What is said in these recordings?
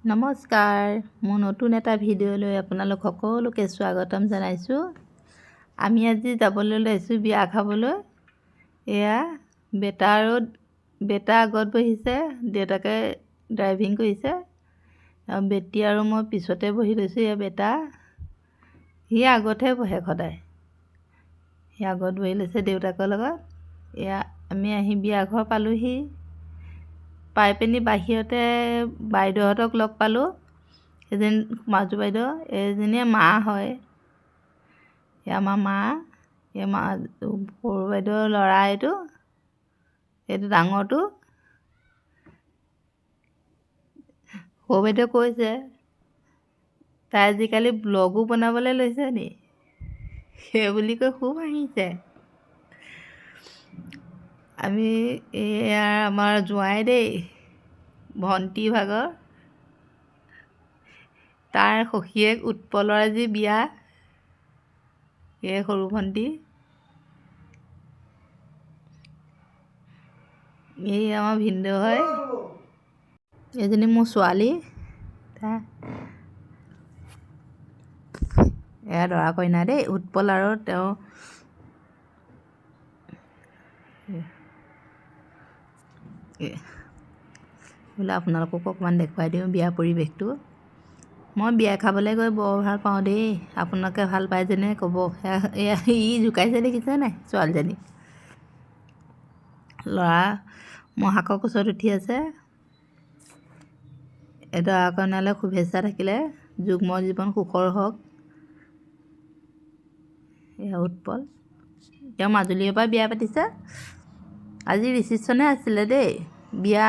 নমস্কাৰ, মোৰ নতুন এটা ভিডিঅ'লৈ আপোনালোক সকলোকে স্বাগতম জনাইছোঁ। আমি আজি যাবলৈ লৈছোঁ বিয়া খাবলৈ। এয়া বেটা আগত বহিছে, দেউতাকে ড্ৰাইভিং কৰিছে, আৰু বেটি আৰু মই পিছতে বহি লৈছোঁ। এয়া বেটা, সি আগতহে বহে সদায়, সি আগত বহি লৈছে দেউতাকৰ লগত। এয়া আমি আহি বিয়া ঘৰ পালোঁহি। পাই পিনি বাহিৰতে বাইদেউহঁতক লগ পালোঁ। এজনী মাজু বাইদেউ, এইজনীয়ে মা হয়, এই আমাৰ মা। এই মা সৰু বাইদেউৰ ল'ৰা এইটো ডাঙৰটো। সৰু বাইদেউৱে কৈছে তাই আজিকালি ব্লগো বনাবলৈ লৈছে নি, সেই বুলি কৈ খুব হাঁহিছে। আমি এয়া আমাৰ জোঁৱাই দেই, ভণ্টি ভাগৰ, তাৰ সখীয়েক উৎপলৰ আজি বিয়া। এই সৰু ভণ্টি, এই আমাৰ ভিনদেউ হয়, এইজনী মোৰ ছোৱালী। এয়া দৰা কইনা দেই, উৎপল আৰু তেওঁ। বোলে আপোনালোককো অকণমান দেখুৱাই দিওঁ বিয়া পৰিৱেশটো। মই বিয়া খাবলৈ গৈ বৰ ভাল পাওঁ দেই, আপোনালোকে ভাল পাই যেনে ক'ব। এয়া ই জোকাইছে দেখিছে নাই ছোৱালীজনী। ল'ৰা মহাকৰ কোচত উঠি আছে। এই দৰা কইনালৈ শুভেচ্ছা থাকিলে, যুগ্ম জীৱন সুখৰ হওক। এয়া উৎপল, তেওঁ মাজুলীৰ পৰা বিয়া পাতিছে। আজি ৰিচিপশ্যনে আছিলে দেই, বিয়া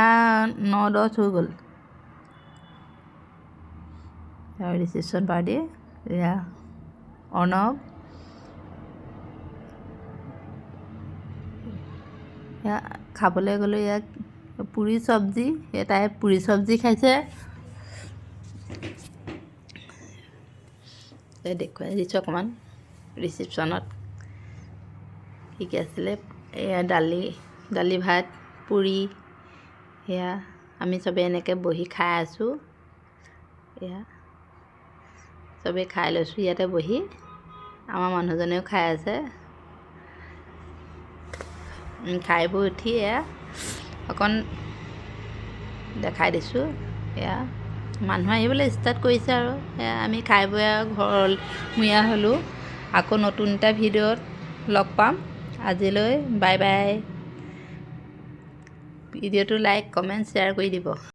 9-10 হৈ গ'ল। Reception party. এয়া অৰ্ণৱ, এয়া খাবলৈ গ'লোঁ। ইয়াত পুৰি চব্জি, তাই পুৰি চব্জি খাইছে। দেখুৱাই দিছোঁ অকণমান ৰিচিপশ্যনত কি কি আছিলে। এয়া দালি ভাত পুৰি, এয়া আমি চবেই এনেকৈ বহি খাই আছোঁ। এয়া চবেই খাই লৈছোঁ ইয়াতে বহি, আমাৰ মানুহজনেও খাই আছে। খাই বৈ উঠি এয়া অকণ দেখাই দিছোঁ। এয়া মানুহ আহিবলৈ ষ্টাৰ্ট কৰিছে আৰু এয়া আমি খাই বৈ আৰু ঘৰমূৰীয়া হ'লোঁ। আকৌ নতুন এটা ভিডিঅ'ত লগ পাম। আজিলৈ বাই বাই। ভিডিঅ'টো লাইক কমেণ্ট শ্বেয়াৰ কৰি দিব।